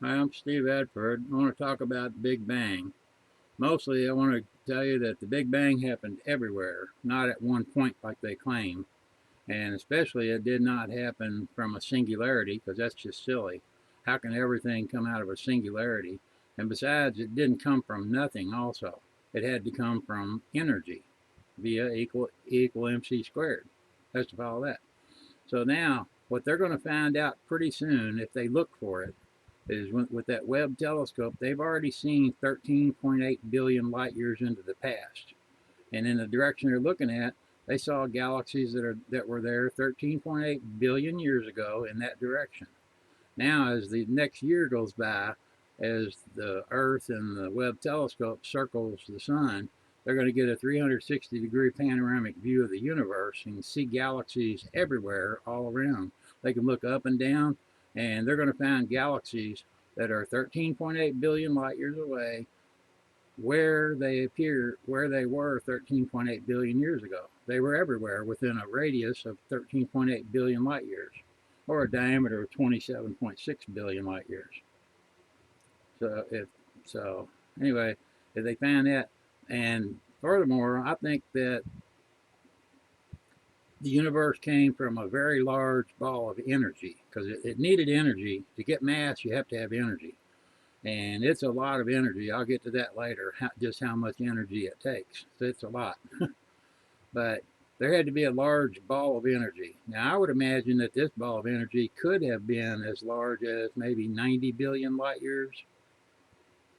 Hi, I'm Steve Edford. I want to talk about the Big Bang. Mostly, I want to tell you that the Big Bang happened everywhere, not at one point like they claim. And especially, it did not happen from a singularity, because that's just silly. How can everything come out of a singularity? And besides, it didn't come from nothing, also. It had to come from energy via equal mc squared. Has to follow that. So now, what they're going to find out pretty soon, if they look for it, is with that Webb telescope, they've already seen 13.8 billion light years into the past. And in the direction they're looking at, they saw galaxies that were there 13.8 billion years ago in that direction. Now, as the next year goes by, as the Earth and the Webb telescope circles the sun, they're going to get a 360-degree panoramic view of the universe and see galaxies everywhere all around. They can look up and down, and they're going to find galaxies that are 13.8 billion light years away where they were 13.8 billion years ago. They were everywhere within a radius of 13.8 billion light years, or a diameter of 27.6 billion light years. So if so, anyway, if they found that, and furthermore, I think that the universe came from a very large ball of energy because it needed energy to get mass. You have to have energy, and it's a lot of energy. I'll get to that later. Just how much energy it takes. So it's a lot, but there had to be a large ball of energy. Now I would imagine that this ball of energy could have been as large as maybe 90 billion light years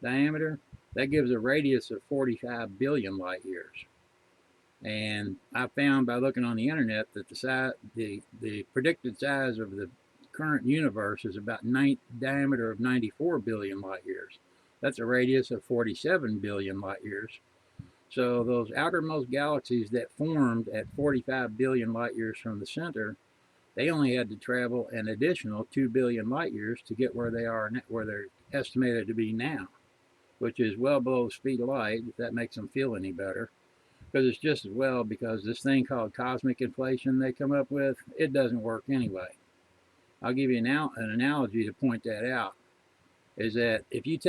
diameter. That gives a radius of 45 billion light years. And I found by looking on the internet that the predicted size of the current universe is about diameter of 94 billion light years. That's a radius of 47 billion light years. So those outermost galaxies that formed at 45 billion light years from the center, they only had to travel an additional 2 billion light years to get where they are, where they're estimated to be now, which is well below the speed of light, if that makes them feel any better. Because it's just as well, because this thing called cosmic inflation they come up with, it doesn't work anyway. I'll give you an analogy to point that out. Is that if you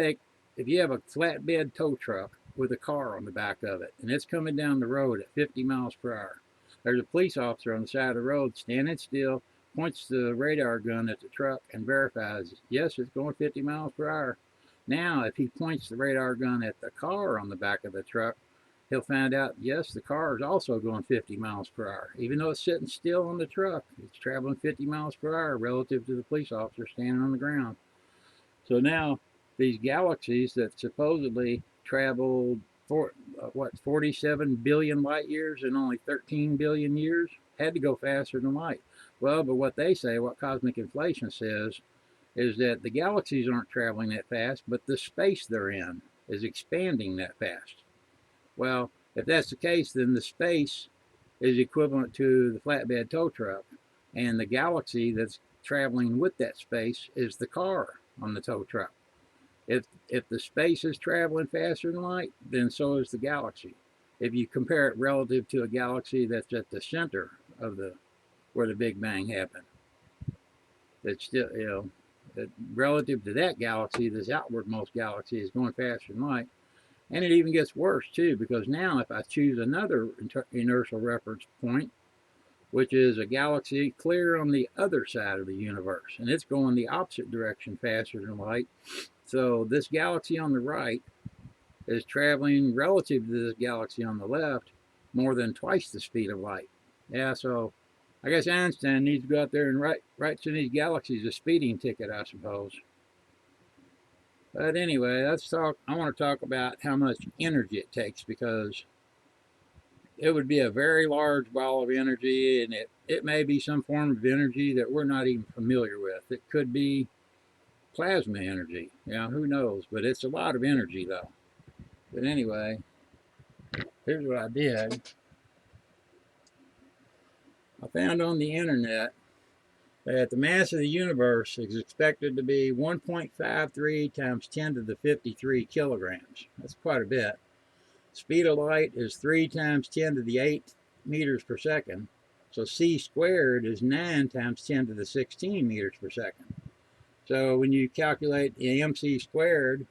have a flatbed tow truck with a car on the back of it, and it's coming down the road at 50 miles per hour, there's a police officer on the side of the road standing still, points the radar gun at the truck, and verifies, yes, it's going 50 miles per hour. Now, if he points the radar gun at the car on the back of the truck, he'll find out, yes, the car is also going 50 miles per hour. Even though it's sitting still on the truck, it's traveling 50 miles per hour relative to the police officer standing on the ground. So now these galaxies that supposedly traveled 47 billion light years in only 13 billion years had to go faster than light. Well, but what they say, what cosmic inflation says, is that the galaxies aren't traveling that fast, but the space they're in is expanding that fast. Well, if that's the case, then the space is equivalent to the flatbed tow truck, and the galaxy that's traveling with that space is the car on the tow truck. If the space is traveling faster than light, then so is the galaxy. If you compare it relative to a galaxy that's at the center of the where the Big Bang happened, it's still relative to that galaxy, this outwardmost galaxy is going faster than light. And it even gets worse too, because now if I choose another inertial reference point, which is a galaxy clear on the other side of the universe, and it's going the opposite direction faster than light. So this galaxy on the right is traveling relative to this galaxy on the left more than twice the speed of light. Yeah, so I guess Einstein needs to go out there and write to these galaxies a speeding ticket, I suppose. But anyway, I want to talk about how much energy it takes, because it would be a very large ball of energy, and it may be some form of energy that we're not even familiar with. It could be plasma energy, who knows, but it's a lot of energy though. But anyway, here's what I did. I found on the internet that the mass of the universe is expected to be 1.53 times 10 to the 53 kilograms. That's quite a bit. Speed of light is 3 times 10 to the 8 meters per second. So c squared is 9 times 10 to the 16 meters per second. So when you calculate the MC squared,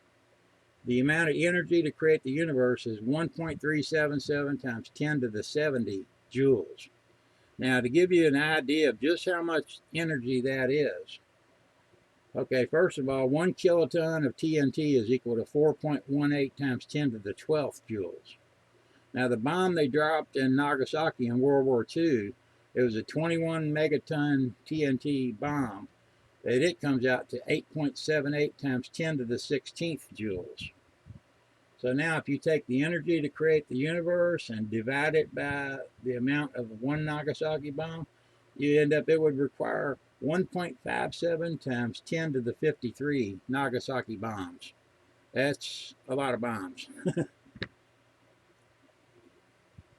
the amount of energy to create the universe is 1.377 times 10 to the 70 joules. Now, to give you an idea of just how much energy that is, okay, first of all, 1 kiloton of TNT is equal to 4.18 times 10 to the 12th joules. Now, the bomb they dropped in Nagasaki in World War II, it was a 21 megaton TNT bomb, and it comes out to 8.78 times 10 to the 16th joules. So now if you take the energy to create the universe and divide it by the amount of one Nagasaki bomb, you end up, it would require 1.57 times 10 to the 53 Nagasaki bombs. That's a lot of bombs.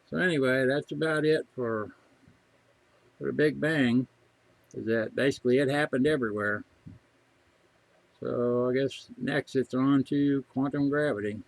So anyway, that's about it for the Big Bang, is that basically it happened everywhere. So I guess next it's on to quantum gravity.